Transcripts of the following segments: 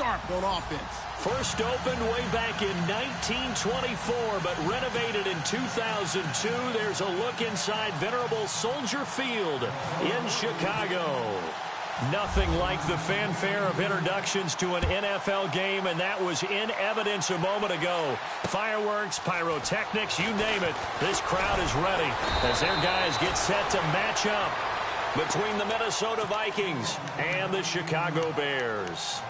sharp on offense. First opened way back in 1924, but renovated in 2002. There's a look inside venerable Soldier Field in Chicago. Nothing like the fanfare of introductions to an NFL game, and that was in evidence a moment ago. Fireworks, pyrotechnics, you name it. This crowd is ready as their guys get set to match up between the Minnesota Vikings and the Chicago Bears.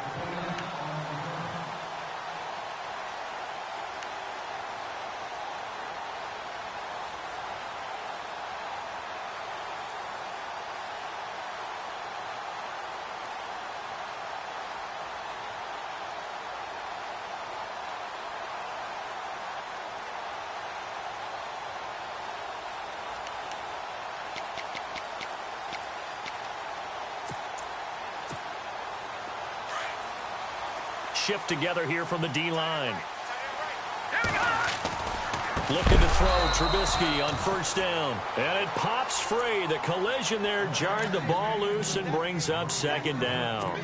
Shift together here from the D-line. Looking to throw Trubisky on first down. And it pops free. The collision there jarred the ball loose and brings up second down.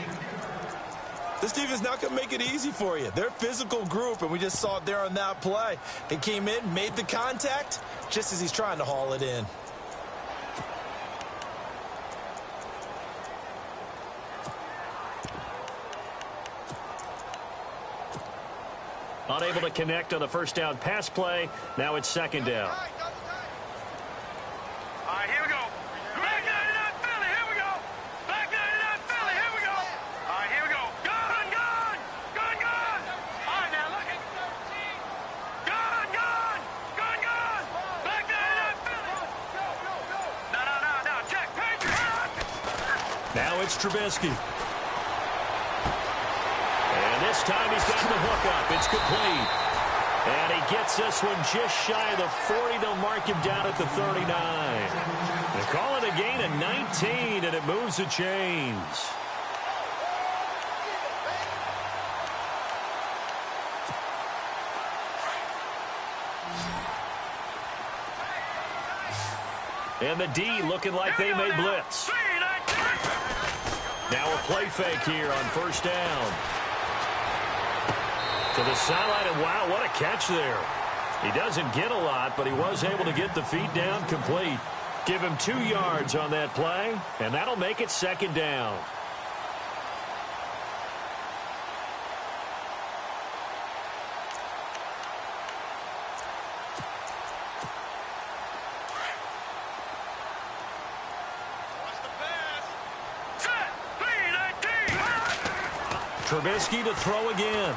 This defense not going to make it easy for you. They're a physical group, and we just saw it there on that play. He came in, made the contact, just as he's trying to haul it in. Unable to connect on the first down pass play. Now it's second down. All right, here we go. Back 99 Philly, here we go. Back 99 Philly, here we go. All right, here we go. Gun, gun. Gun, gun. All right, now look at 13. Gun, gun. Gun, gun. Back 99 Philly. No. Check, Patriot. Now it's Trubisky. This time he's got the hook up. It's complete. And he gets this one just shy of the 40. They'll mark him down at the 39. They call it a gain of 19, and it moves the chains. And the D looking like they may blitz. Now a play fake here on first down. To the sideline, and wow, what a catch there. He doesn't get a lot, but he was able to get the feet down complete. Give him 2 yards on that play, and that'll make it second down. Trubisky to throw again.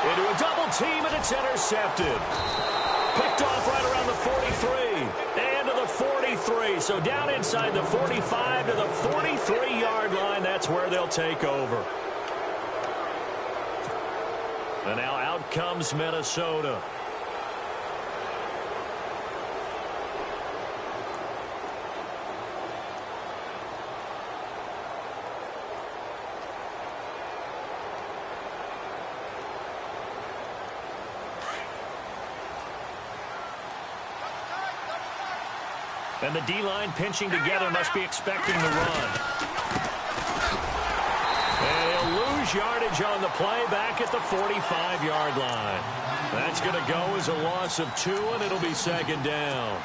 Into a double team, and it's intercepted. Picked off right around the 43. And to the 43. So down inside the 45 to the 43-yard line. That's where they'll take over. And now out comes Minnesota. And the D-line pinching together, must be expecting the run. And he'll lose yardage on the play back at the 45-yard line. That's going to go as a loss of 2, and it'll be second down.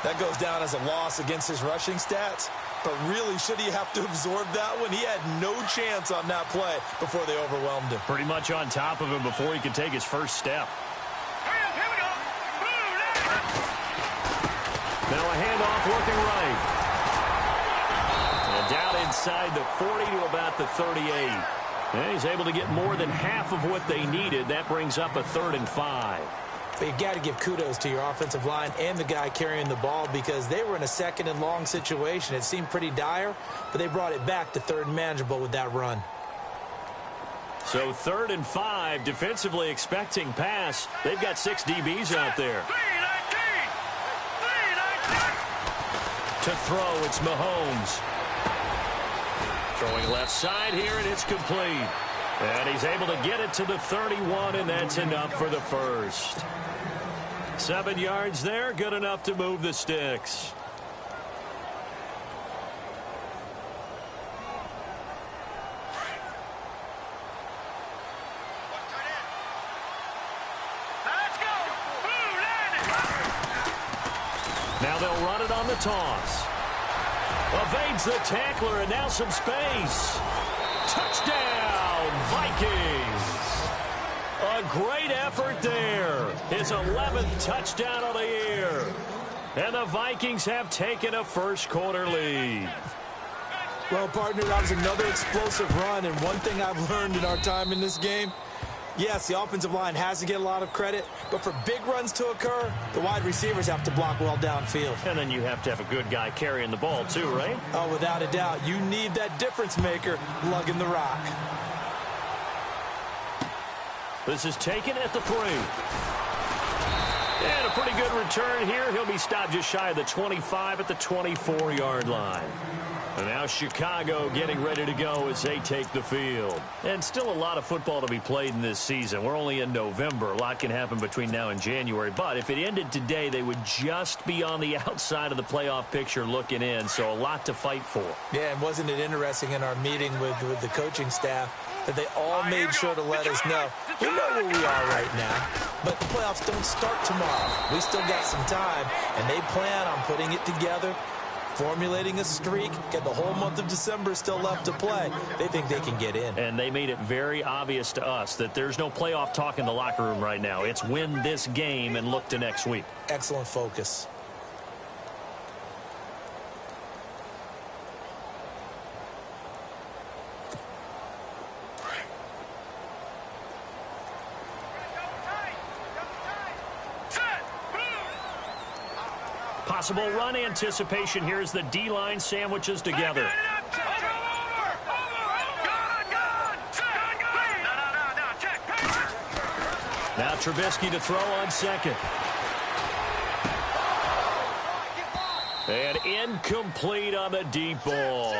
That goes down as a loss against his rushing stats. But really, should he have to absorb that one? He had no chance on that play before they overwhelmed him. Pretty much on top of him before he could take his first step. Now a handoff working right. And down inside the 40 to about the 38. And he's able to get more than half of what they needed. That brings up a 3rd and 5. But you've got to give kudos to your offensive line and the guy carrying the ball because they were in a 2nd and long situation. It seemed pretty dire, but they brought it back to 3rd and manageable with that run. So 3rd and 5, defensively expecting pass. They've got 6 DBs out there. To throw, it's Mahomes. Throwing left side here, and it's complete. And he's able to get it to the 31, and that's enough for the first. 7 yards there, good enough to move the sticks. they'll run it on the toss. Evades the tackler, and now some space. Touchdown, Vikings. A great effort there. His 11th touchdown of the year. And the Vikings have taken a first-quarter lead. Well, partner, that was another explosive run, and one thing I've learned in our time in this game, yes, the offensive line has to get a lot of credit, but for big runs to occur, the wide receivers have to block well downfield. And then you have to have a good guy carrying the ball too, right? Oh, without a doubt. You need that difference maker lugging the rock. This is taken at the 3. And a pretty good return here. He'll be stopped just shy of the 25 at the 24-yard line. And now Chicago getting ready to go as they take the field. And still a lot of football to be played in this season. We're only in November. A lot can happen between now and January. But if it ended today, they would just be on the outside of the playoff picture looking in. So a lot to fight for. Yeah, and wasn't it interesting in our meeting with the coaching staff that they all made sure to let us know, we know where we are right now, but the playoffs don't start tomorrow. We still got some time, and they plan on putting it together, formulating a streak, get the whole month of December still left to play. They think they can get in. And they made it very obvious to us that there's no playoff talk in the locker room right now. It's win this game and look to next week. Excellent focus. Possible run anticipation here as the D-line sandwiches together. Now Trubisky to throw on second. And incomplete on the deep ball.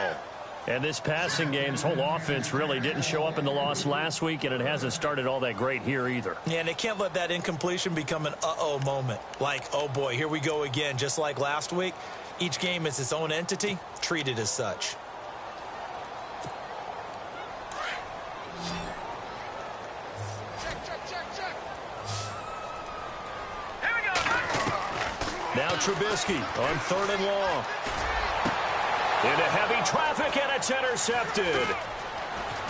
And this passing game's whole offense really didn't show up in the loss last week, and it hasn't started all that great here either. Yeah, and they can't let that incompletion become an uh-oh moment. Like, oh boy, here we go again. Just like last week, each game is its own entity, treated as such. Now Trubisky on 3rd and long. Into heavy traffic, and it's intercepted.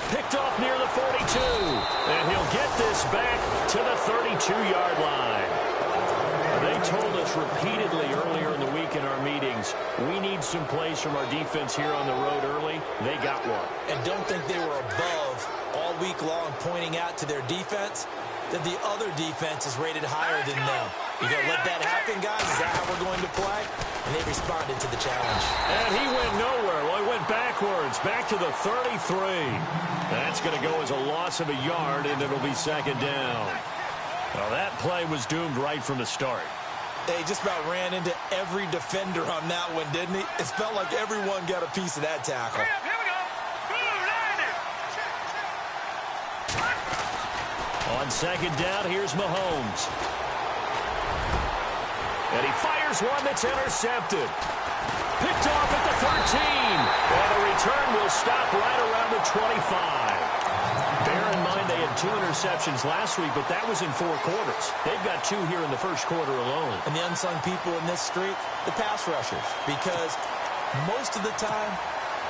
Picked off near the 42. And he'll get this back to the 32-yard line. They told us repeatedly earlier in the week in our meetings, we need some plays from our defense here on the road early. They got one. And don't think they were above all week long pointing out to their defense that the other defense is rated higher than them. You gonna let that happen, guys? Is that how we're going to play? And they responded to the challenge. And he went nowhere. Well, he went backwards, back to the 33. That's going to go as a loss of a yard, and it'll be 2nd down. Well, that play was doomed right from the start. They just about ran into every defender on that one, didn't he? It felt like everyone got a piece of that tackle. Here we go. On 2nd down, here's Mahomes. And he fires one that's intercepted. Picked off at the 13. And the return will stop right around the 25. Bear in mind they had 2 interceptions last week, but that was in 4 quarters. They've got 2 here in the first quarter alone. And the unsung people in this streak, the pass rushers. Because most of the time,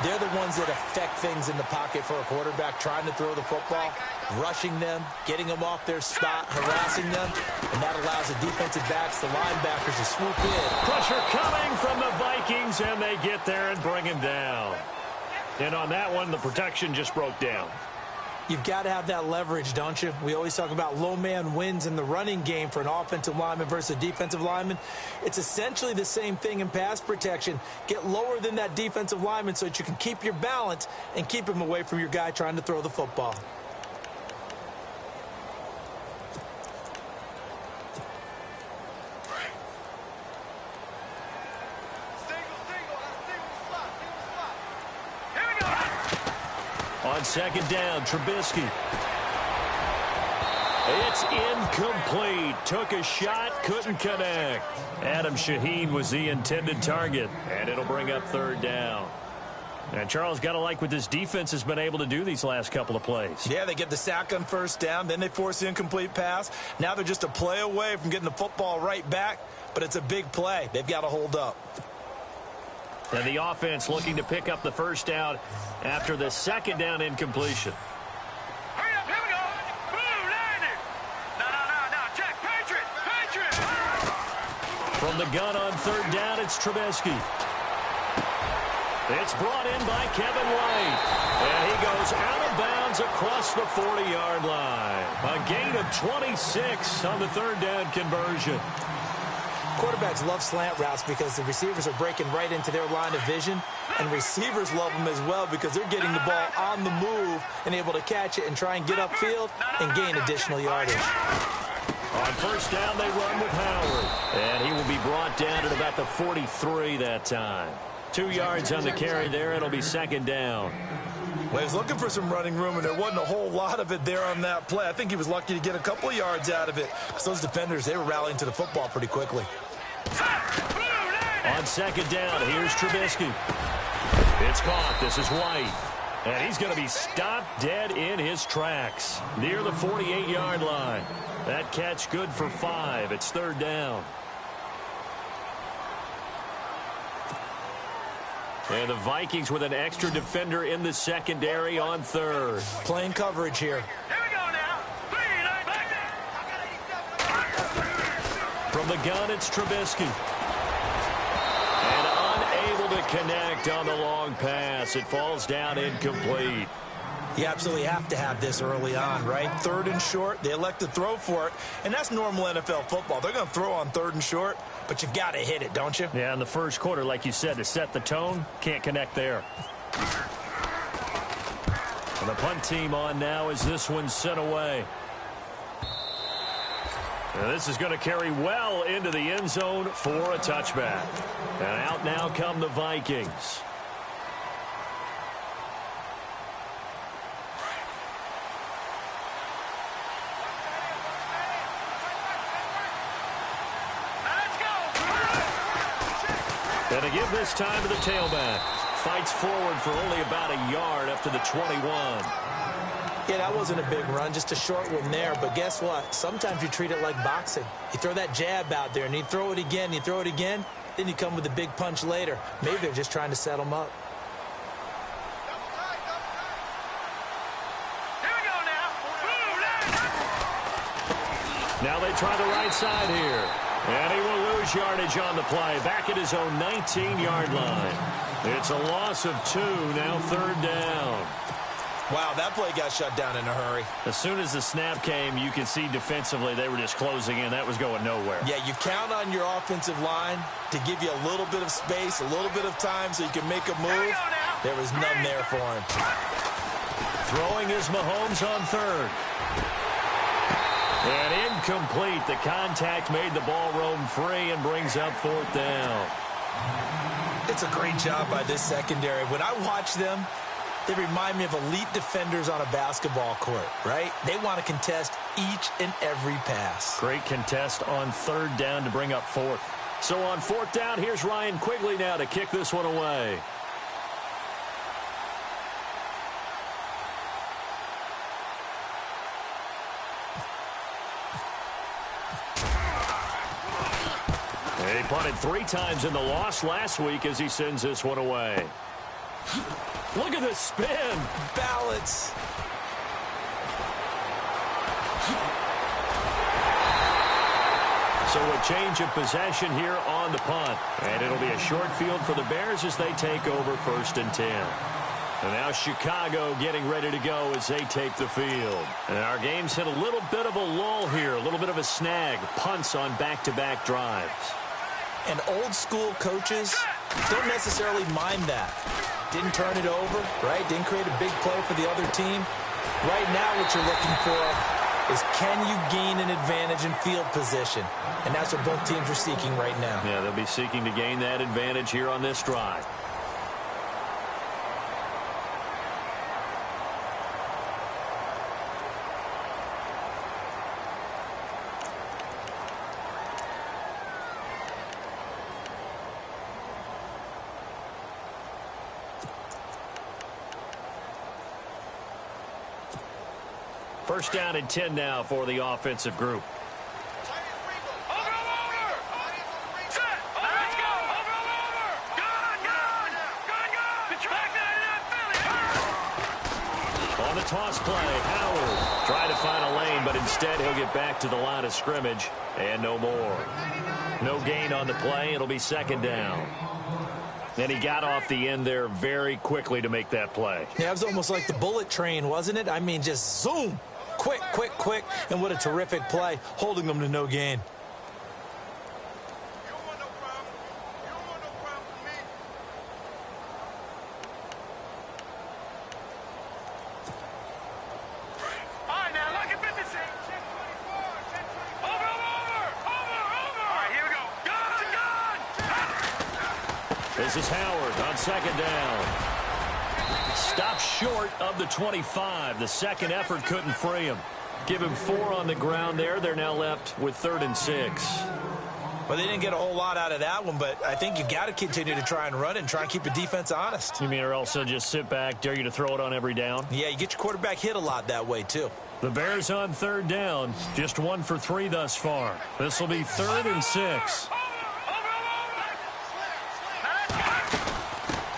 they're the ones that affect things in the pocket for a quarterback, trying to throw the football, rushing them, getting them off their spot, harassing them, and that allows the defensive backs, the linebackers, to swoop in. Pressure coming from the Vikings, and they get there and bring him down. And on that one, the protection just broke down. You've got to have that leverage, don't you? We always talk about low man wins in the running game for an offensive lineman versus a defensive lineman. It's essentially the same thing in pass protection. Get lower than that defensive lineman so that you can keep your balance and keep him away from your guy trying to throw the football. On 2nd down, Trubisky. It's incomplete. Took a shot, couldn't connect. Adam Shaheen was the intended target, and it'll bring up 3rd down. And Charles, got to like what this defense has been able to do these last couple of plays. Yeah, they get the sack on 1st down, then they force the incomplete pass. Now they're just a play away from getting the football right back. but it's a big play. They've got to hold up. And the offense looking to pick up the first down after the second down incompletion. Hurry up, here we go. Boom, landed. No, check, Patriot. From the gun on third down, it's Trubisky. It's brought in by Kevin White. And he goes out of bounds across the 40-yard line. A gain of 26 on the third down conversion. Quarterbacks love slant routes because the receivers are breaking right into their line of vision, and receivers love them as well because they're getting the ball on the move and able to catch it and try and get upfield and gain additional yardage. On first down, they run with Howard, and he will be brought down at about the 43 that time. 2 yards on the carry there. It'll be second down. Well, he was looking for some running room, and there wasn't a whole lot of it there on that play. I think he was lucky to get a couple of yards out of it. So those defenders, they were rallying to the football pretty quickly. On second down, here's Trubisky. It's caught. This is White. And he's going to be stopped dead in his tracks near the 48-yard line. That catch good for 5. It's third down. And the Vikings with an extra defender in the secondary on third. Playing coverage here. Here we go now. From the gun, it's Trubisky. And unable to connect on the long pass. It falls down incomplete. You absolutely have to have this early on, right? Third and short, they elect to throw for it, and that's normal NFL football. They're going to throw on third and short, but you've got to hit it, don't you? Yeah, in the first quarter, like you said, to set the tone, can't connect there. And the punt team on now as this one's sent away. And this is going to carry well into the end zone for a touchback. And out now come the Vikings. And to give this time to the tailback. Fights forward for only about a yard up to the 21. Yeah, that wasn't a big run, just a short one there. But guess what? Sometimes you treat it like boxing. You throw that jab out there, and you throw it again, you throw it again, then you come with a big punch later. Maybe they're just trying to set them up. Here we go now. Now they try the right side here. And he will lose yardage on the play. Back at his own 19-yard line. It's a loss of 2, now third down. Wow, that play got shut down in a hurry. As soon as the snap came, you could see defensively they were just closing in. That was going nowhere. Yeah, you count on your offensive line to give you a little bit of space, a little bit of time so you can make a move. There was none there for him. Throwing is Mahomes on third. And incomplete. The contact made the ball roam free and brings up fourth down. It's a great job by this secondary. When I watch them, they remind me of elite defenders on a basketball court, right? They want to contest each and every pass. Great contest on third down to bring up fourth. So on fourth down, here's Ryan Quigley now to kick this one away. He punted 3 times in the loss last week as he sends this one away. Look at this spin. Balance. So a change of possession here on the punt. And it'll be a short field for the Bears as they take over 1st and 10. And now Chicago getting ready to go as they take the field. And our game's hit a little bit of a lull here, a little bit of a snag. Punts on back-to-back drives. And old-school coaches don't necessarily mind that. Didn't turn it over, right? Didn't create a big play for the other team. Right now what you're looking for is can you gain an advantage in field position? And that's what both teams are seeking right now. Yeah, they'll be seeking to gain that advantage here on this drive. First down and 10 now for the offensive group. toss play. Howard trying to find a lane, but instead he'll get back to the line of scrimmage and no more. No gain on the play. It'll be second down. And he got off the end there very quickly to make that play. Yeah, it was almost like the bullet train, wasn't it? I mean, just zoom. Quick, quick, quick. And what a terrific play, holding them to no gain. This is Howard on second down. Stopped short of the 25. The second effort couldn't free him. Give him 4 on the ground there. They're now left with 3rd and 6. Well, they didn't get a whole lot out of that one, but I think you got to continue to try and run and try and keep the defense honest. You mean or also just sit back, dare you to throw it on every down? Yeah, you get your quarterback hit a lot that way, too. The Bears on 3rd down. Just 1 for 3 thus far. This will be 3rd and 6.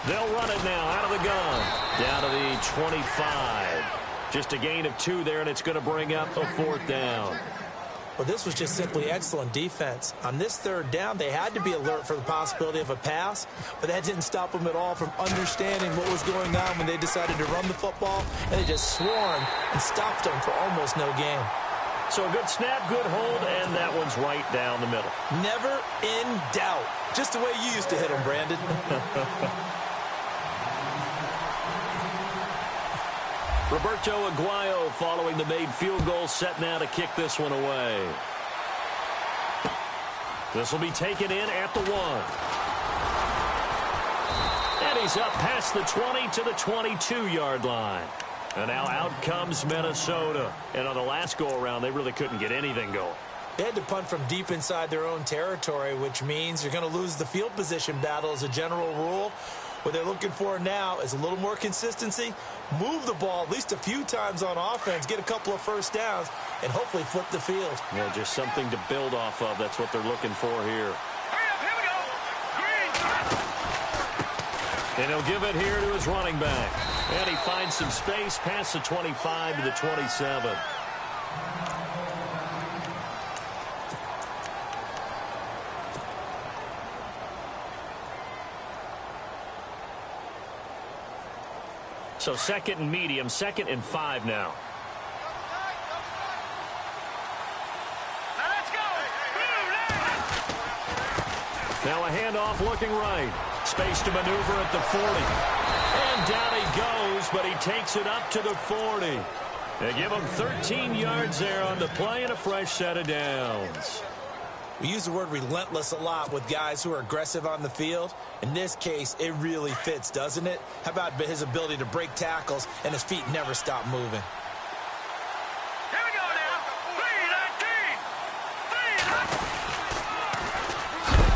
They'll run it now out of the gun. Down to the 25. Just a gain of 2 there, and it's going to bring up a 4th down. Well, this was just simply excellent defense. On this 3rd down, they had to be alert for the possibility of a pass, but that didn't stop them at all from understanding what was going on when they decided to run the football, and they just swarmed and stopped them for almost no gain. So a good snap, good hold, and that one's right down the middle. Never in doubt. Just the way you used to hit them, Brandon. Roberto Aguayo following the made field goal, set now to kick this one away. This will be taken in at the 1. And he's up past the 20 to the 22-yard line. And now out comes Minnesota. And on the last go-around, they really couldn't get anything going. They had to punt from deep inside their own territory, which means you're going to lose the field position battle as a general rule. What they're looking for now is a little more consistency, move the ball at least a few times on offense, get a couple of first downs, and hopefully flip the field. Yeah, just something to build off of. That's what they're looking for here. Hurry up, here we go. Green. And he'll give it here to his running back. And he finds some space past the 25 to the 27. So 2nd and medium, 2nd and 5 now. Now let's go. Now a handoff looking right. Space to maneuver at the 40. And down he goes, but he takes it up to the 40. They give him 13 yards there on the play and a fresh set of downs. We use the word relentless a lot with guys who are aggressive on the field. In this case, it really fits, doesn't it? How about his ability to break tackles and his feet never stop moving? Here we go now. 3-19.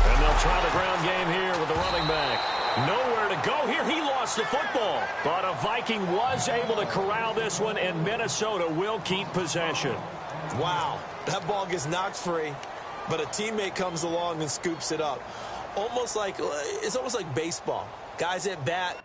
And they'll try the ground game here with the running back. Nowhere to go here. He lost the football. But a Viking was able to corral this one, and Minnesota will keep possession. Wow, that ball gets knocked free, but a teammate comes along and scoops it up. It's almost like baseball. Guys at bat.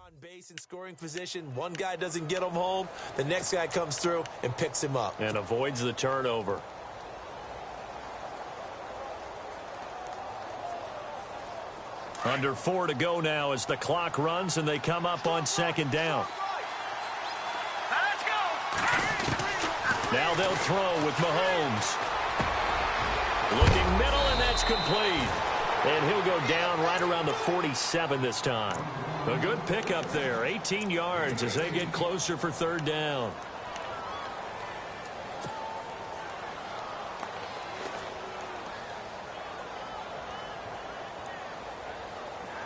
On base and scoring position. One guy doesn't get him home. The next guy comes through and picks him up. And avoids the turnover. Under 4 to go now as the clock runs and they come up on 2nd down. Now let's go. Now they'll throw with Mahomes. Looking middle, and that's complete. And he'll go down right around the 47 this time. A good pickup there. 18 yards as they get closer for 3rd down.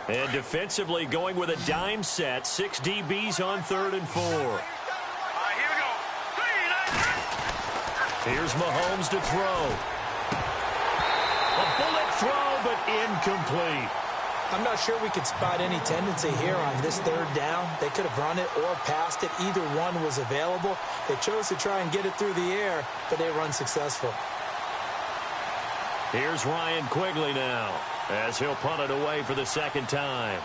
And defensively going with a dime set. 6 DBs on 3rd and 4. All right, here we go. 3, 9, 10. Here's Mahomes to throw. A bullet throw, but incomplete. I'm not sure we could spot any tendency here on this 3rd down. They could have run it or passed it. Either one was available. They chose to try and get it through the air, but they were unsuccessful. Here's Ryan Quigley now, as he'll punt it away for the 2nd time.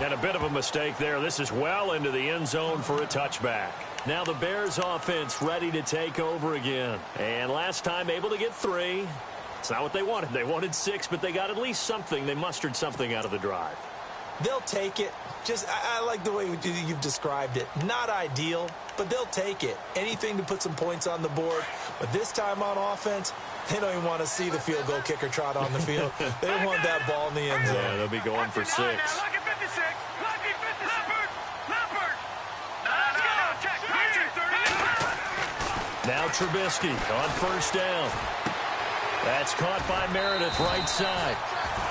And a bit of a mistake there. This is well into the end zone for a touchback. Now the Bears offense ready to take over again. And last time able to get 3. It's not what they wanted. They wanted 6, but they got at least something. They mustered something out of the drive. They'll take it. I like the way you've described it. Not ideal, but they'll take it. Anything to put some points on the board. But this time on offense, they don't even want to see the field goal kicker trot on the field. They want that ball in the end zone. Yeah, they'll be going for 6. Lucky 56. Lucky 56. Leopard. Let's go. Check. 30. Now Trubisky on 1st down. That's caught by Meredith right side.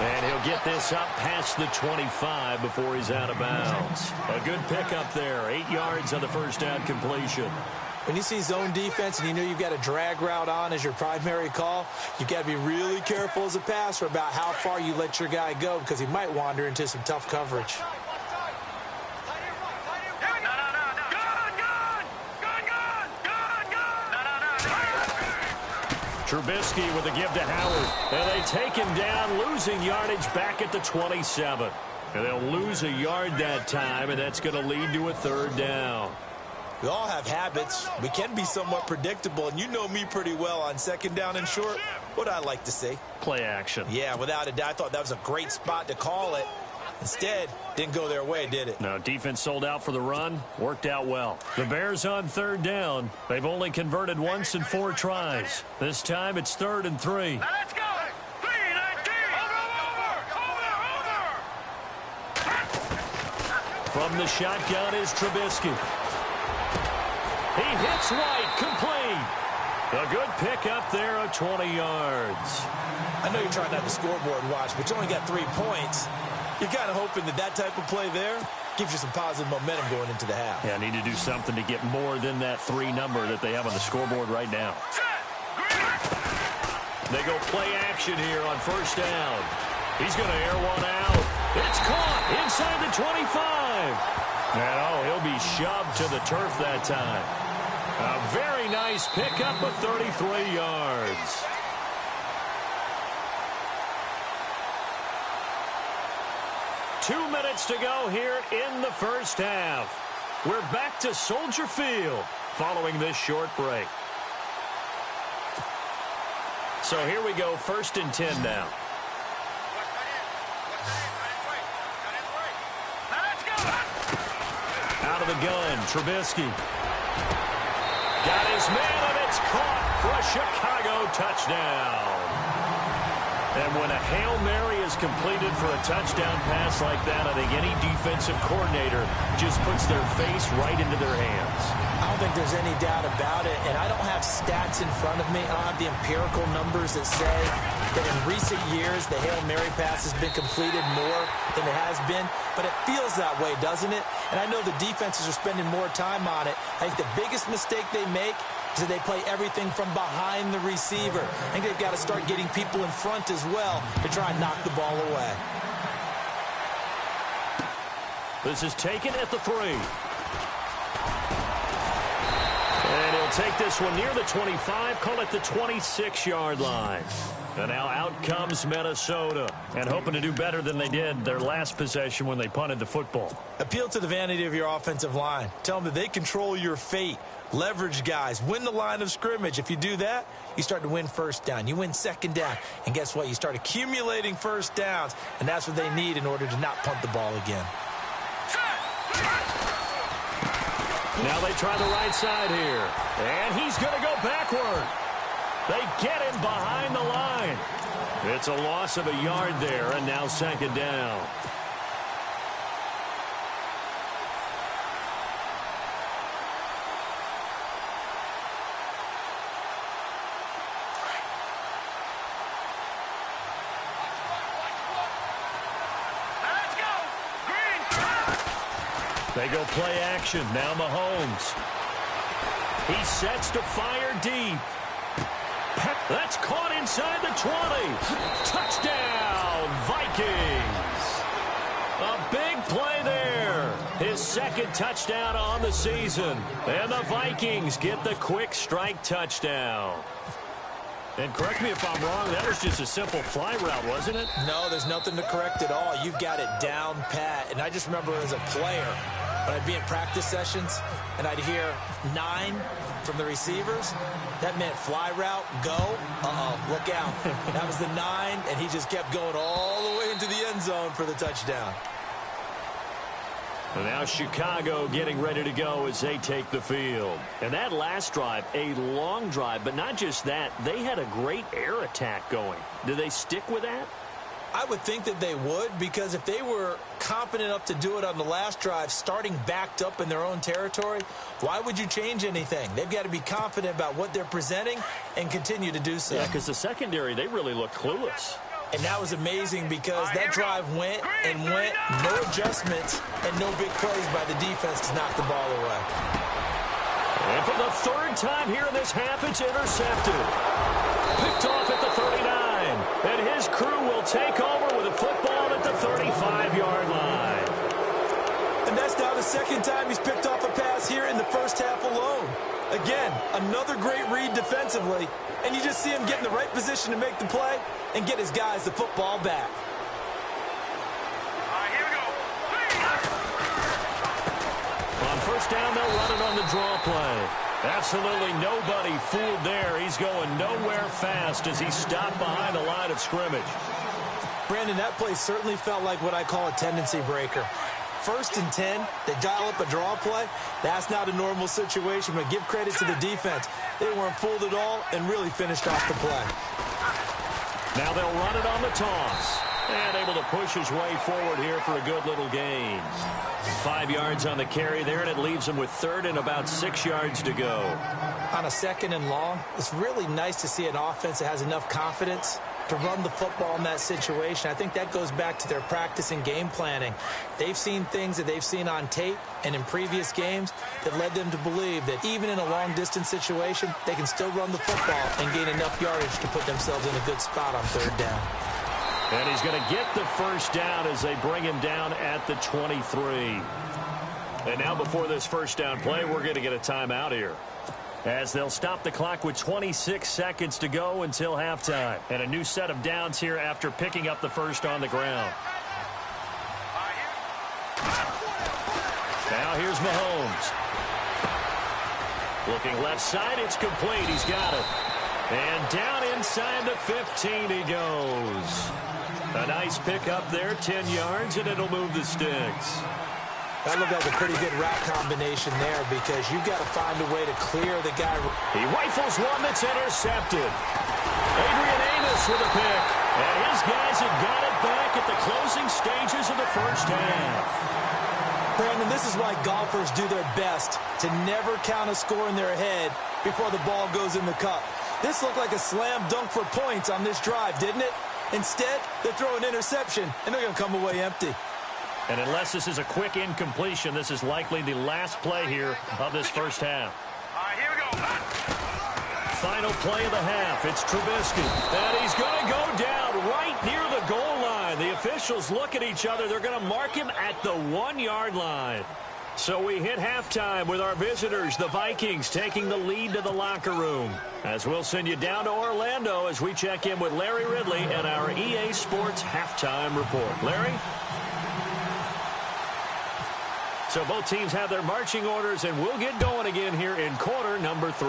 And he'll get this up past the 25 before he's out of bounds. A good pickup there. 8 yards on the 1st down completion. When you see zone defense and you know you've got a drag route on as your primary call, you've got to be really careful as a passer about how far you let your guy go because he might wander into some tough coverage. Trubisky with a give to Howard. And they take him down, losing yardage back at the 27. And they'll lose a yard that time, and that's going to lead to a 3rd down. We all have habits. We can be somewhat predictable, and you know me pretty well on 2nd down and short. What I like to see. Play action. Yeah, without a doubt. I thought that was a great spot to call it. Instead, didn't go their way, did it? No, defense sold out for the run. Worked out well. The Bears on 3rd down. They've only converted once in 4 tries. This time it's 3rd and 3. Now let's go. 3, 19. Over. From the shotgun is Trubisky. He hits White, complete. A good pickup there of 20 yards. I know you're trying not to scoreboard watch, but you only got 3 points. You're kind of hoping that type of play there gives you some positive momentum going into the half. Yeah, need to do something to get more than that 3 number that they have on the scoreboard right now. They go play action here on 1st down. He's going to air one out. It's caught inside the 25. And he'll be shoved to the turf that time. A very nice pickup of 33 yards. Two minutes to go here in the 1st half. We're back to Soldier Field following this short break. So here we go, 1st and 10 now. Out of the gun, Trubisky. Got his man, and it's caught for a Chicago touchdown. And when a Hail Mary is completed for a touchdown pass like that, I think any defensive coordinator just puts their face right into their hands. I don't think there's any doubt about it, and I don't have stats in front of me. I don't have the empirical numbers that say that in recent years the Hail Mary pass has been completed more than it has been, but it feels that way, doesn't it? And I know the defenses are spending more time on it. I think the biggest mistake they make is that they play everything from behind the receiver. I think they've got to start getting people in front as well to try and knock the ball away. This is taken at the 3. And he'll take this one near the 25, call it the 26-yard line. And now out comes Minnesota, and hoping to do better than they did their last possession when they punted the football. Appeal to the vanity of your offensive line. Tell them that they control your fate. Leverage guys. Win the line of scrimmage. If you do that, you start to win 1st down. You win 2nd down. And guess what? You start accumulating 1st downs, and that's what they need in order to not punt the ball again. Now they try the right side here. And he's going to go backward. They get him behind the line. It's a loss of a yard there, and now second down. Let's go. Green. They go play action. Now Mahomes. He sets to fire deep. That's caught inside the 20. Touchdown, Vikings. A big play there. His second touchdown on the season. And the Vikings get the quick strike touchdown. And correct me if I'm wrong, that was just a simple fly route, wasn't it? No, there's nothing to correct at all. You've got it down pat. And I just remember as a player, when I'd be in practice sessions and I'd hear 9 from the receivers, that meant fly route, go, look out. That was the 9, and he just kept going all the way into the end zone for the touchdown. And now Chicago getting ready to go as they take the field. And that last drive, a long drive, but not just that, they had a great air attack going. Do they stick with that? I would think that they would, because if they were competent enough to do it on the last drive, starting backed up in their own territory, why would you change anything? They've got to be confident about what they're presenting and continue to do so. Yeah, because the secondary, they really looked clueless. And that was amazing because that drive went and went, no adjustments and no big plays by the defense to knock the ball away. And for the third time here in this half, it's intercepted. Picked off at the 39. And his crew will take over with a football at the 35-yard line. And that's now the second time he's picked off a pass here in the first half alone. Again, another great read defensively. And you just see him get in the right position to make the play and get his guys the football back. All right, here we go. On first down, they'll run it on the draw play. Absolutely nobody fooled there. He's going nowhere fast as he stopped behind the line of scrimmage. Brandon, that play certainly felt like what I call a tendency breaker. 1st and 10, they dial up a draw play. That's not a normal situation, but give credit to the defense. They weren't fooled at all and really finished off the play. Now they'll run it on the toss. And able to push his way forward here for a good little gain. 5 yards on the carry there, and it leaves him with 3rd and about 6 yards to go. On a 2nd and long, it's really nice to see an offense that has enough confidence to run the football in that situation. I think that goes back to their practice and game planning. They've seen things that they've seen on tape and in previous games that led them to believe that even in a long-distance situation, they can still run the football and gain enough yardage to put themselves in a good spot on 3rd down. And he's going to get the first down as they bring him down at the 23. And now before this first down play, we're going to get a timeout here, as they'll stop the clock with 26 seconds to go until halftime. And a new set of downs here after picking up the first on the ground. Now here's Mahomes. Looking left side, it's complete. He's got it. And down inside the 15 he goes. A nice pickup there, 10 yards, and it'll move the sticks. That looked like a pretty good route combination there, because you've got to find a way to clear the guy. He rifles one that's intercepted. Adrian Amos with a pick. And his guys have got it back at the closing stages of the first half. Brandon, this is why golfers do their best to never count a score in their head before the ball goes in the cup. This looked like a slam dunk for points on this drive, didn't it? Instead, they throw an interception, and they're going to come away empty. And unless this is a quick incompletion, this is likely the last play here of this first half. All right, here we go. Final play of the half. It's Trubisky. And he's going to go down right near the goal line. The officials look at each other. They're going to mark him at the 1-yard line. So we hit halftime with our visitors, the Vikings, taking the lead to the locker room. As we'll send you down to Orlando as we check in with Larry Ridley and our EA Sports halftime report. Larry? So both teams have their marching orders, and we'll get going again here in quarter number 3.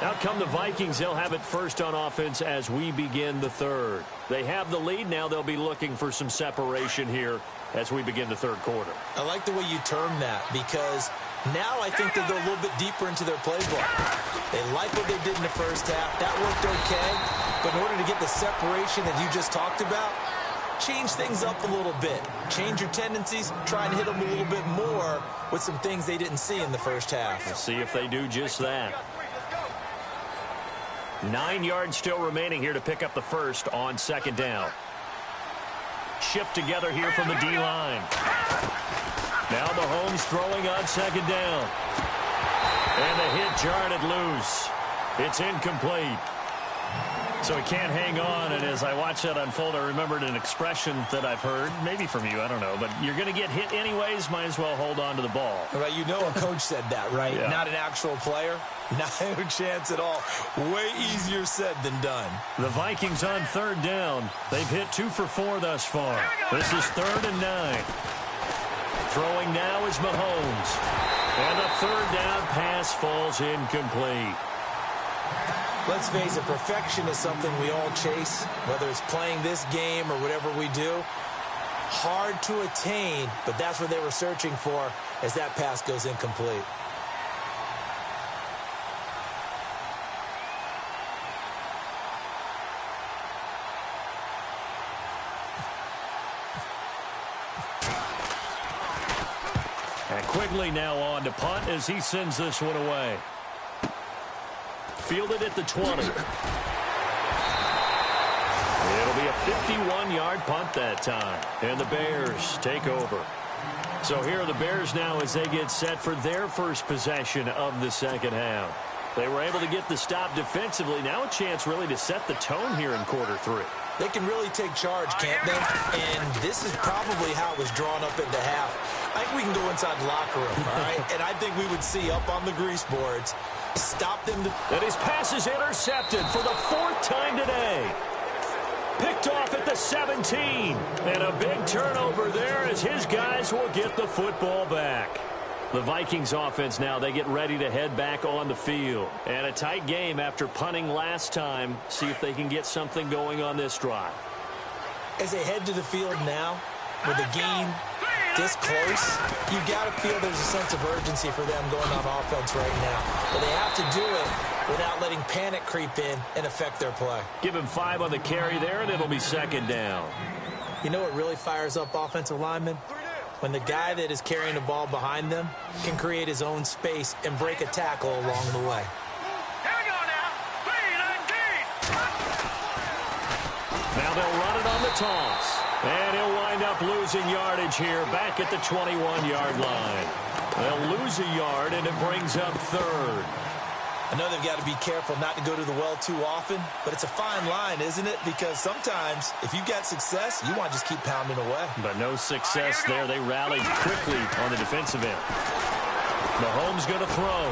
Out come the Vikings. They'll have it first on offense as we begin the third. They have the lead. Now they'll be looking for some separation here as we begin the third quarter. I like the way you term that, because Now I think they go a little bit deeper into their playbook. They like what they did in the first half. That worked okay. But in order to get the separation that you just talked about, change things up a little bit. Change your tendencies. Try and hit them a little bit more with some things they didn't see in the first half. We'll see if they do just that. 9 yards still remaining here to pick up the first on second down. Shift together here from the D-line. Now Mahomes throwing on second down. And the hit jarred it loose. It's incomplete. So he can't hang on, and as I watched that unfold, I remembered an expression that I've heard, maybe from you, I don't know, but you're going to get hit anyways, might as well hold on to the ball. Right, you know a coach said that, right? Yeah. Not an actual player. No chance at all. Way easier said than done. The Vikings on third down. They've hit 2 for 4 thus far. This is 3rd and 9. Throwing now is Mahomes. And the third down pass falls incomplete. Let's face it, perfection is something we all chase, whether it's playing this game or whatever we do. Hard to attain, but that's what they were searching for as that pass goes incomplete. And Quigley now on to punt as he sends this one away. Fielded at the 20. It'll be a 51-yard punt that time. And the Bears take over. So here are the Bears now as they get set for their first possession of the second half. They were able to get the stop defensively. Now a chance really to set the tone here in quarter 3. They can really take charge, can't they? And this is probably how it was drawn up into half. I think we can go inside the locker room, all right? And I think we would see up on the grease boards, stop them. And his pass is intercepted for the 4th time today. Picked off at the 17. And a big turnover there as his guys will get the football back. The Vikings offense now, they get ready to head back on the field. And a tight game after punting last time. See if they can get something going on this drive. As they head to the field now, with the game this close, you got to feel there's a sense of urgency for them going on offense right now. But they have to do it without letting panic creep in and affect their play. Give him 5 on the carry there, and it'll be second down. You know what really fires up offensive linemen? When the guy that is carrying the ball behind them can create his own space and break a tackle along the way. Here we go now. 3-19. Now they'll run it on the toss. And he'll wind up losing yardage here back at the 21-yard line. They'll lose a yard, and it brings up 3rd. I know they've got to be careful not to go to the well too often, but it's a fine line, isn't it? Because sometimes, if you've got success, you want to just keep pounding away. But no success there. They rallied quickly on the defensive end. Mahomes going to throw.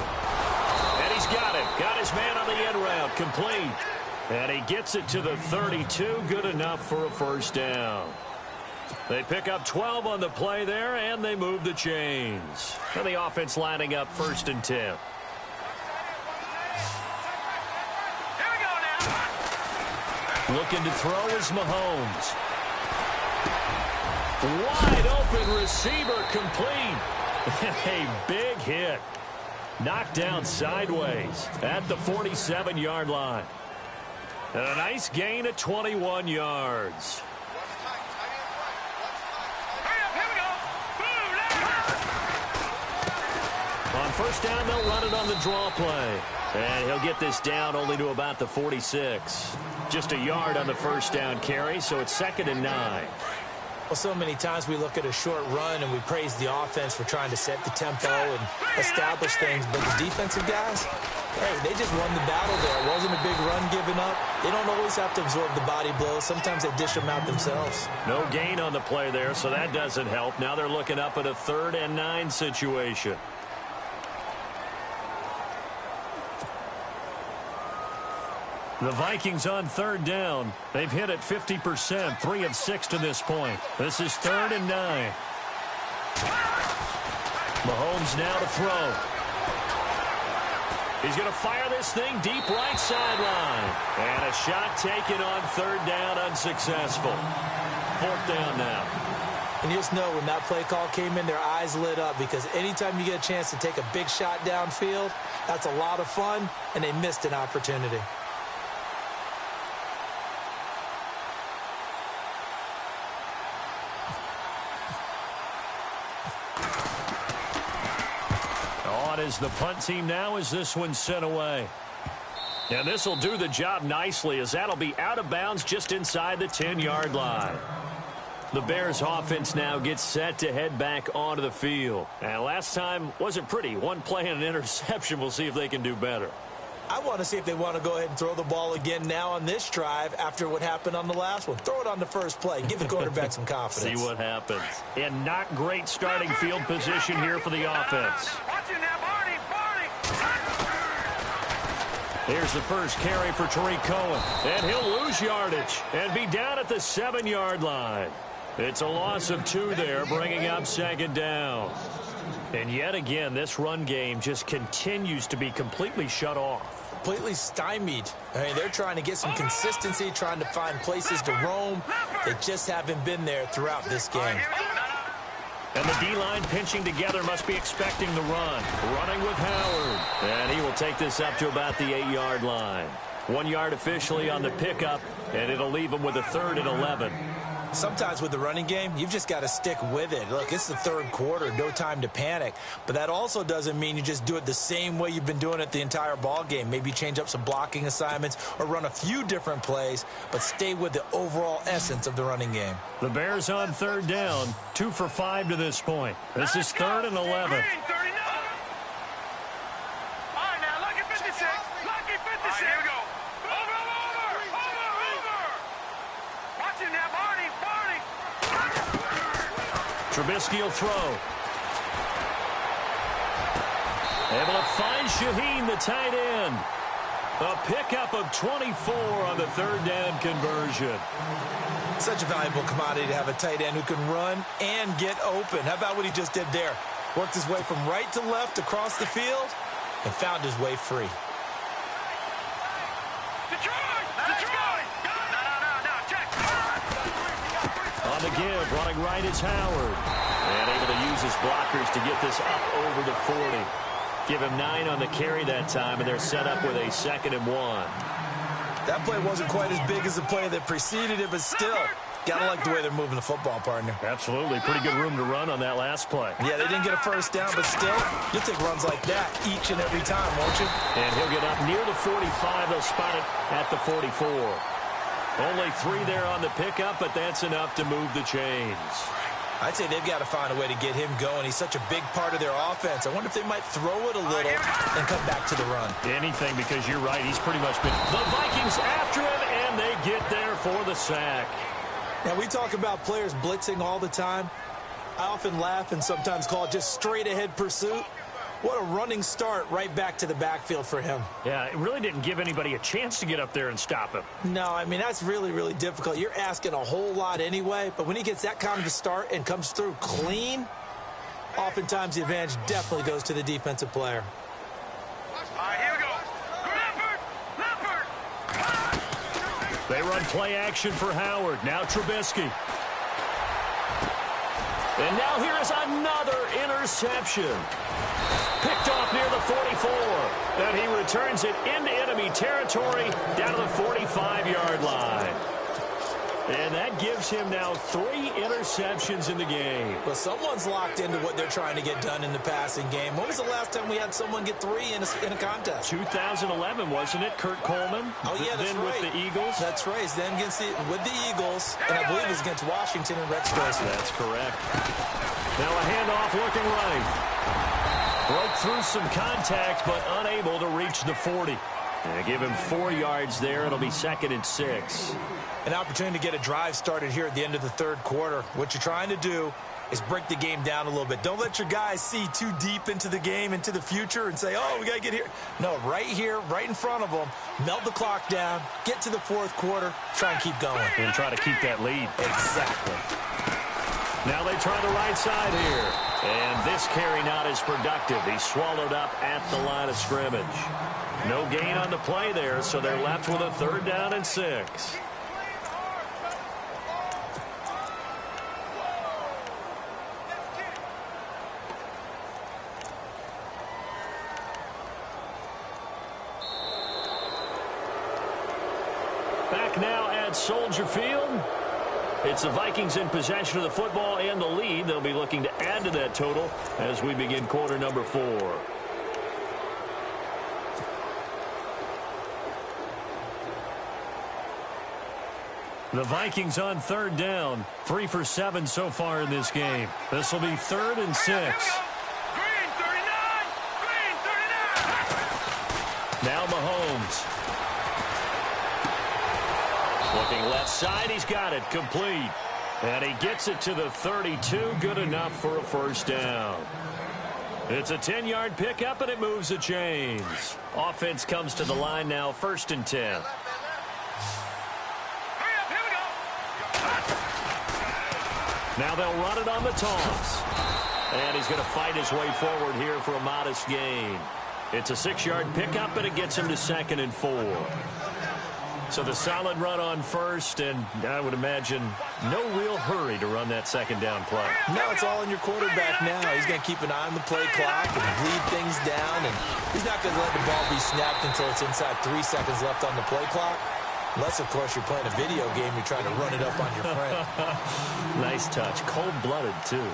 And he's got him. Got his man on the end route. Complete. And he gets it to the 32. Good enough for a first down. They pick up 12 on the play there, and they move the chains. And the offense lining up 1st and 10. Here we go now. Looking to throw is Mahomes. Wide open receiver complete. A big hit. Knocked down sideways at the 47-yard line. And a nice gain at 21 yards. On first down, they'll run it on the draw play. And he'll get this down only to about the 46. Just a yard on the first down carry, so it's 2nd and 9. Well, so many times we look at a short run and we praise the offense for trying to set the tempo and establish things. But the defensive guys, hey, they just won the battle there. It wasn't a big run given up. They don't always have to absorb the body blows. Sometimes they dish them out themselves. No gain on the play there, so that doesn't help. Now they're looking up at a 3rd and 9 situation. The Vikings on third down. They've hit it 50%, 3 of 6 to this point. This is 3rd and 9. Mahomes now to throw. He's going to fire this thing deep right sideline. And a shot taken on 3rd down, unsuccessful. 4th down now. And you just know when that play call came in, their eyes lit up because anytime you get a chance to take a big shot downfield, that's a lot of fun, and they missed an opportunity. On is the punt team now as this one's sent away. And this will do the job nicely as that'll be out of bounds just inside the 10-yard line. The Bears offense now gets set to head back onto the field. And last time wasn't pretty. One play and an interception. We'll see if they can do better. I want to see if they want to go ahead and throw the ball again now on this drive after what happened on the last one. Throw it on the first play. Give the quarterback some confidence. See what happens. And not great starting field position here for the offense. Here's the first carry for Tariq Cohen. And he'll lose yardage and be down at the 7-yard line. It's a loss of 2 there, bringing up second down. And yet again, this run game just continues to be completely shut off. Completely stymied. I mean, they're trying to get some consistency, trying to find places to roam. They just haven't been there throughout this game. And the D-line pinching together must be expecting the run. Running with Howard. And he will take this up to about the 8-yard line. 1 yard officially on the pickup, and it'll leave him with a 3rd and 11. Sometimes with the running game, you've just got to stick with it. Look, it's the 3rd quarter, no time to panic. But that also doesn't mean you just do it the same way you've been doing it the entire ball game. Maybe change up some blocking assignments or run a few different plays, but stay with the overall essence of the running game. The Bears on 3rd down, 2 for 5 to this point. This is 3rd and 11. Trubisky will throw. Able to find Shaheen, the tight end. A pickup of 24 on the 3rd down conversion. Such a valuable commodity to have a tight end who can run and get open. How about what he just did there? Worked his way from right to left across the field and found his way free. On the give, running right is Howard. And able to use his blockers to get this up over the 40. Give him 9 on the carry that time, and they're set up with a 2nd and 1. That play wasn't quite as big as the play that preceded it, but still, gotta like the way they're moving the football, partner. Absolutely. Pretty good room to run on that last play. Yeah, they didn't get a first down, but still, you'll take runs like that each and every time, won't you? And he'll get up near the 45. They'll spot it at the 44. Only 3 there on the pickup, but that's enough to move the chains. I'd say they've got to find a way to get him going. He's such a big part of their offense. I wonder if they might throw it a little and come back to the run. Anything, because you're right. He's pretty much been the Vikings after him, and they get there for the sack. Now, we talk about players blitzing all the time. I often laugh and sometimes call it just straight-ahead pursuit. What a running start right back to the backfield for him. Yeah, it really didn't give anybody a chance to get up there and stop him. No, I mean, that's really, really difficult. You're asking a whole lot anyway, but when he gets that kind of a start and comes through clean, oftentimes the advantage definitely goes to the defensive player. All right, here we go. Leopard! They run play action for Howard. Now Trubisky. And now here is another interception. Picked off near the 44. And he returns it into enemy territory down to the 45-yard line. And that gives him now 3 interceptions in the game. Well, someone's locked into what they're trying to get done in the passing game. When was the last time we had someone get 3 in a contest? 2011, wasn't it? Kurt Coleman? Oh, yeah, that's then right. with the Eagles? That's right. Then with the Eagles, and I believe it was against Washington and Rex Grossman. That's correct. Now a handoff looking right. Broke through some contact, but unable to reach the 40. And give him 4 yards there. It'll be 2nd and 6. An opportunity to get a drive started here at the end of the 3rd quarter. What you're trying to do is break the game down a little bit. Don't let your guys see too deep into the game, into the future, and say, oh, we got to get here. No, right here, right in front of them, melt the clock down, get to the 4th quarter, try and keep going. And try to keep that lead. Exactly. Now they try the right side here. And this carry not as productive. He's swallowed up at the line of scrimmage. No gain on the play there, so they're left with a 3rd down and 6. Back now at Soldier Field. It's the Vikings in possession of the football and the lead. They'll be looking to add to that total as we begin quarter number 4. The Vikings on third down. 3 for 7 so far in this game. This will be 3rd and 6. Green 39! Green 39! Now Mahomes. Looking left side, he's got it, complete. And he gets it to the 32, good enough for a first down. It's a 10-yard pickup, and it moves the chains. Offense comes to the line now, 1st and 10. Hurry up, here we go! Now they'll run it on the toss. And he's going to fight his way forward here for a modest gain. It's a 6-yard pickup, and it gets him to 2nd and 4. So the solid run on first, and I would imagine no real hurry to run that 2nd down play. No, it's all in your quarterback now. He's going to keep an eye on the play clock and bleed things down, and he's not going to let the ball be snapped until it's inside 3 seconds left on the play clock. Unless, of course, you're playing a video game, you're trying to run it up on your friend. Nice touch. Cold-blooded, too.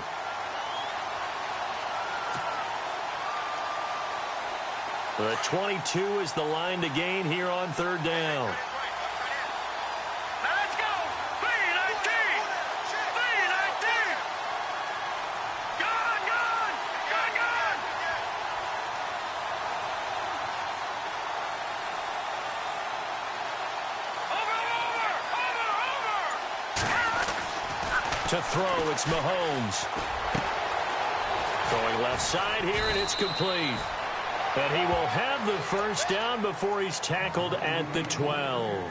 The 22 is the line to gain here on 3rd down. Now let's go! 319! 319! Gone! Gone! Gone! Gone! Over! To throw, it's Mahomes. Throwing left side here, and it's complete. And he will have the first down before he's tackled at the 12.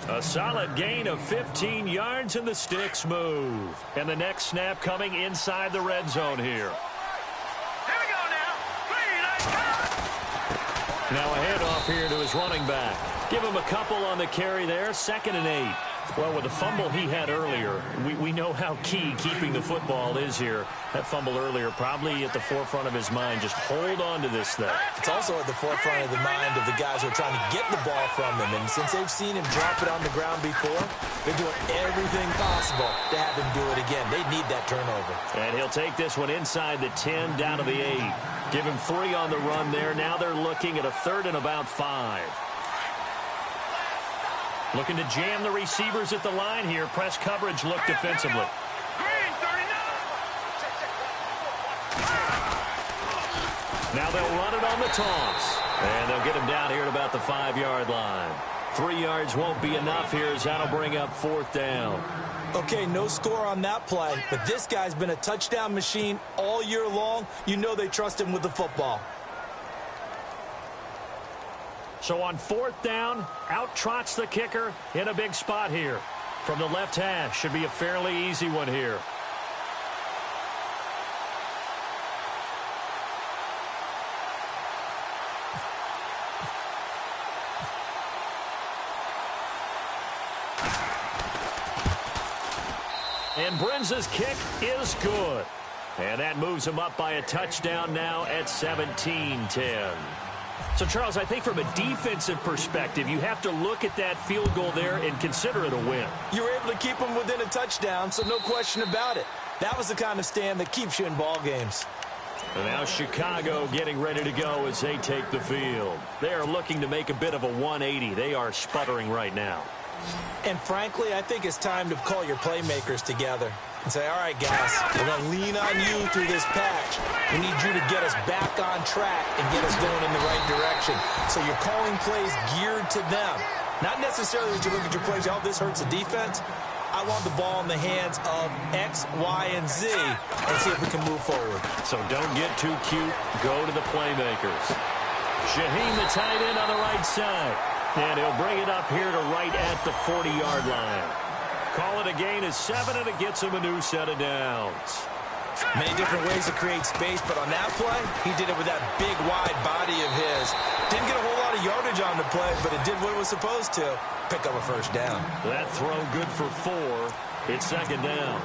A solid gain of 15 yards, and the sticks move. And the next snap coming inside the red zone here. Here we go now! 319! Now a handoff here to his running back. Give him a couple on the carry there, 2nd and 8. Well, with the fumble he had earlier, we know how key keeping the football is here. That fumble earlier probably at the forefront of his mind. Just hold on to this thing. It's also at the forefront of the mind of the guys who are trying to get the ball from him. And since they've seen him drop it on the ground before, they're doing everything possible to have him do it again. They need that turnover. And he'll take this one inside the 10, down to the 8. Give him 3 on the run there. Now they're looking at a 3rd and about 5. Looking to jam the receivers at the line here. Press coverage look defensively. Green 39! Now they'll run it on the toss. And they'll get him down here at about the 5-yard line. 3 yards won't be enough here as that'll bring up 4th down. Okay, no score on that play, but this guy's been a touchdown machine all year long. You know they trust him with the football. So on 4th down, out trots the kicker in a big spot here. From the left hash, should be a fairly easy one here. And Brenza's kick is good. And that moves him up by a touchdown now at 17-10. So, Charles, I think from a defensive perspective, you have to look at that field goal there and consider it a win. You were able to keep them within a touchdown, so no question about it. That was the kind of stand that keeps you in ball games. And now Chicago getting ready to go as they take the field. They are looking to make a bit of a 180. They are sputtering right now. And frankly, I think it's time to call your playmakers together and say, all right, guys, we're going to lean on you through this patch. We need you to get us back on track and get us going in the right direction. So you're calling plays geared to them. Not necessarily that you look at your plays, oh, this hurts the defense. I want the ball in the hands of X, Y, and Z and see if we can move forward. So don't get too cute. Go to the playmakers. Shaheen, the tight end on the right side. And he'll bring it up here to right at the 40-yard line. Call it a gain of 7, and it gets him a new set of downs. Many different ways to create space, but on that play, he did it with that big, wide body of his. Didn't get a whole lot of yardage on the play, but it did what it was supposed to. Pick up a first down. That throw good for 4. It's 2nd down.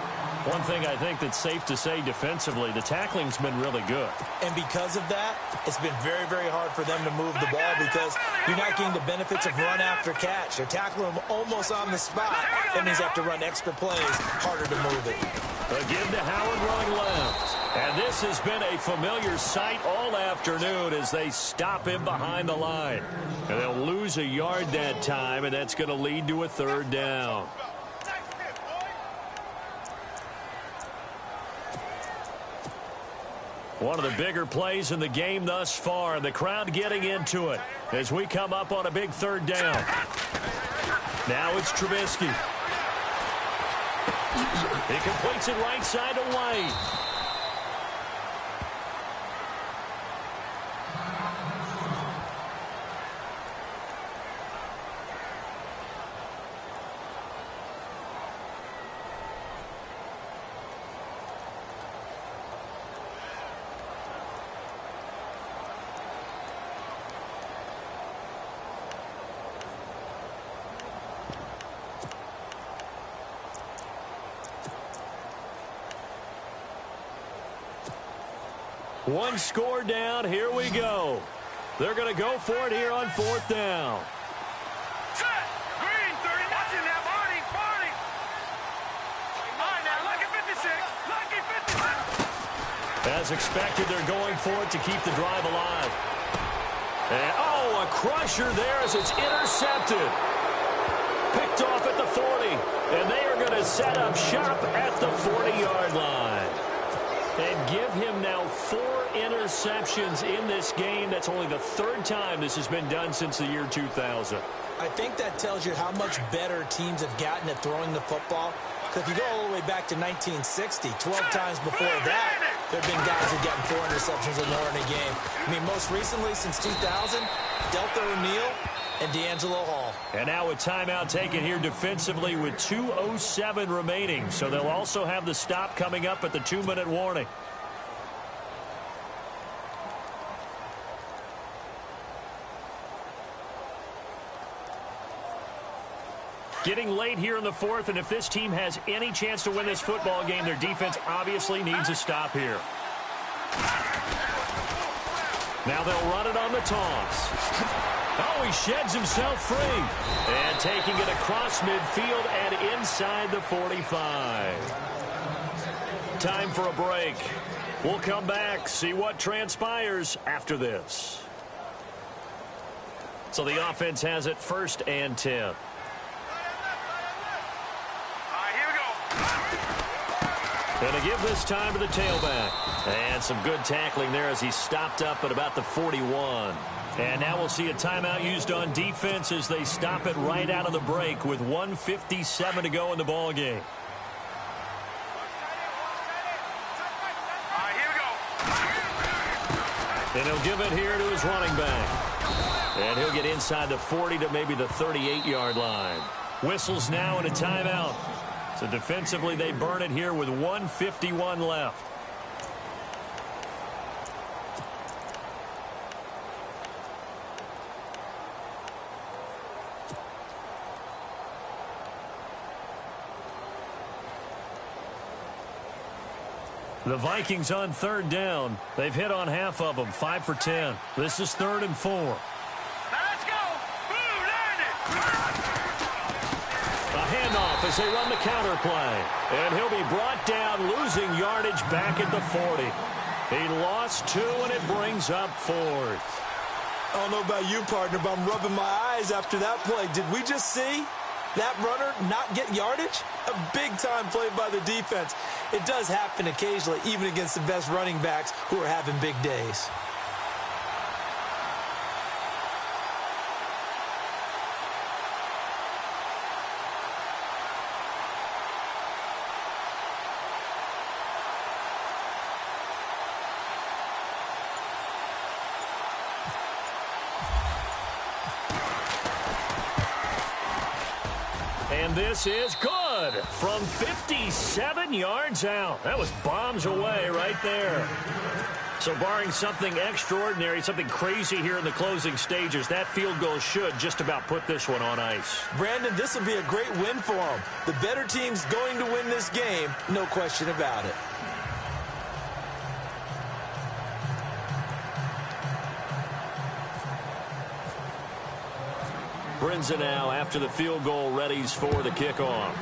One thing I think that's safe to say defensively, the tackling's been really good. And because of that, it's been very, very hard for them to move the ball because you're not getting the benefits of run after catch. They're tackling them almost on the spot. That means they have to run extra plays, harder to move it. Again to Howard running left. And this has been a familiar sight all afternoon as they stop him behind the line. And they'll lose a yard that time, and that's going to lead to a third down. One of the bigger plays in the game thus far, and the crowd getting into it as we come up on a big third down. Now it's Trubisky. He completes it right side to White. One score down. Here we go. They're going to go for it here on fourth down. Set. Green, 30. Watching that. Barney. All right, now, lucky 56. Lucky 56. As expected, they're going for it to keep the drive alive. And, a crusher there as it's intercepted. Picked off at the 40. And they are going to set up shop at the 40-yard line. And give him now 4 interceptions in this game. That's only the third time this has been done since the year 2000. I think that tells you how much better teams have gotten at throwing the football. Because if you go all the way back to 1960, 12 times before that, there have been guys who have gotten 4 interceptions or more in a game. I mean, most recently, since 2000, Delta O'Neal and D'Angelo Hall. And now a timeout taken here defensively with 2:07 remaining. So they'll also have the stop coming up at the 2-minute warning. Getting late here in the fourth, and if this team has any chance to win this football game, their defense obviously needs a stop here. Now they'll run it on the toss. Oh, he sheds himself free. And taking it across midfield and inside the 45. Time for a break. We'll come back, see what transpires after this. So the offense has it 1st and 10. Going to give this time to the tailback. And some good tackling there as he stopped up at about the 41. And now we'll see a timeout used on defense as they stop it right out of the break with 1:57 to go in the ball game. And he'll give it here to his running back. And he'll get inside the 40 to maybe the 38-yard line. Whistles now and a timeout. So defensively, they burn it here with 1:51 left. The Vikings on 3rd down. They've hit on half of them, 5 for 10. This is 3rd and 4. Let's go. Boom, A handoff as they run the counter play. And he'll be brought down, losing yardage back at the 40. He lost 2, and it brings up 4th. I don't know about you, partner, but I'm rubbing my eyes after that play. Did we just see that runner not get yardage? A big-time play by the defense. It does happen occasionally, even against the best running backs who are having big days. And this is good from 57 yards out. That was bombs away right there. So barring something extraordinary, something crazy here in the closing stages, that field goal should just about put this one on ice. Brandon, this will be a great win for them. The better team's going to win this game, no question about it. Brinza now after the field goal readies for the kickoff.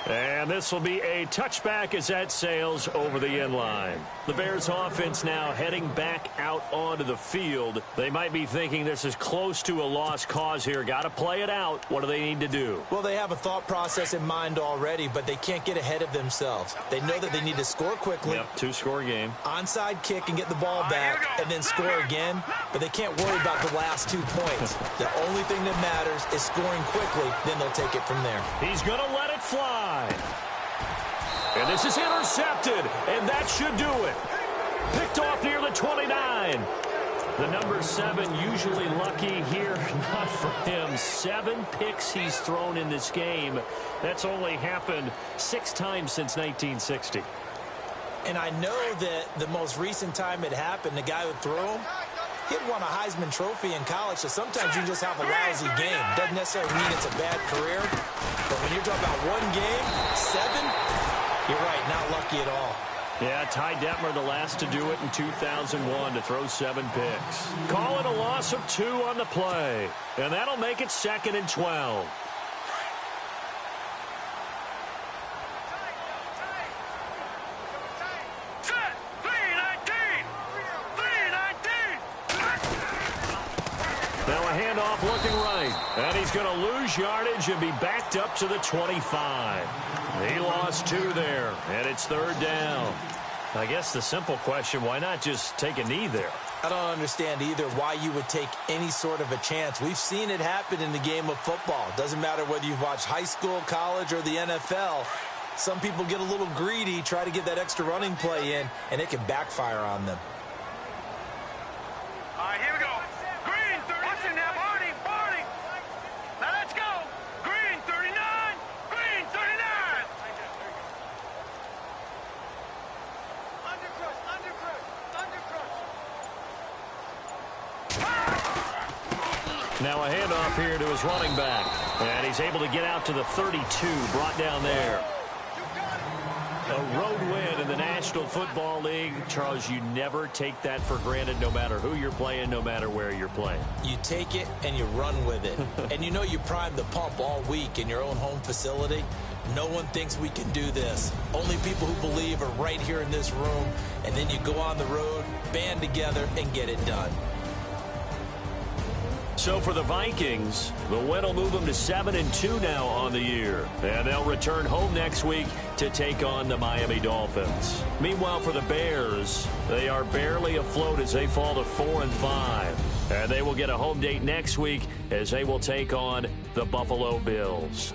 And this will be a touchback as that sails over the end line. The Bears offense now heading back out onto the field. They might be thinking this is close to a lost cause here. Got to play it out. What do they need to do? Well, they have a thought process in mind already, but they can't get ahead of themselves. They know that they need to score quickly. Yep, two-score game. Onside kick and get the ball back and then score again, but they can't worry about the last 2 points. The only thing that matters is scoring quickly, then they'll take it from there. He's going to let it fly. And this is intercepted, and that should do it. Picked off near the 29. The number 7 usually lucky here. Not for him. 7 picks he's thrown in this game. That's only happened 6 times since 1960. And I know that the most recent time it happened, the guy who threw him, he had won a Heisman Trophy in college, so sometimes you just have a lousy game. Doesn't necessarily mean it's a bad career, but when you're talking about one game, 7, you're right, not lucky at all. Yeah, Ty Detmer, the last to do it in 2001, to throw 7 picks. Call it a loss of 2 on the play, and that'll make it 2nd and 12. Now a handoff looking right. And he's going to lose yardage and be backed up to the 25. He lost 2 there, and it's 3rd down. I guess the simple question, why not just take a knee there? I don't understand either why you would take any sort of a chance. We've seen it happen in the game of football. Doesn't matter whether you've watched high school, college, or the NFL. Some people get a little greedy, try to get that extra running play in, and it can backfire on them. All right, here we go. Green, 30. Watch it now, Barney, Barney. Now let's go. Green, 39. Green, 39. Undercrush, undercrush, undercrush. Now a handoff here to his running back. And he's able to get out to the 32, brought down there. A road win in the National Football League. Charles, you never take that for granted, no matter who you're playing, no matter where you're playing. You take it and you run with it. And you know you primed the pump all week in your own home facility. No one thinks we can do this. Only people who believe are right here in this room. And then you go on the road, band together, and get it done. So for the Vikings, the win will move them to 7-2 now on the year. And they'll return home next week to take on the Miami Dolphins. Meanwhile, for the Bears, they are barely afloat as they fall to 4-5. And they will get a home date next week as they will take on the Buffalo Bills.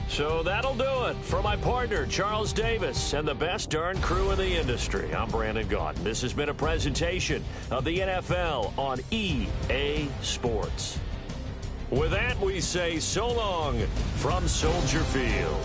So that'll do it for my partner, Charles Davis, and the best darn crew in the industry. I'm Brandon Gaudin. This has been a presentation of the NFL on EA Sports. With that, we say so long from Soldier Field.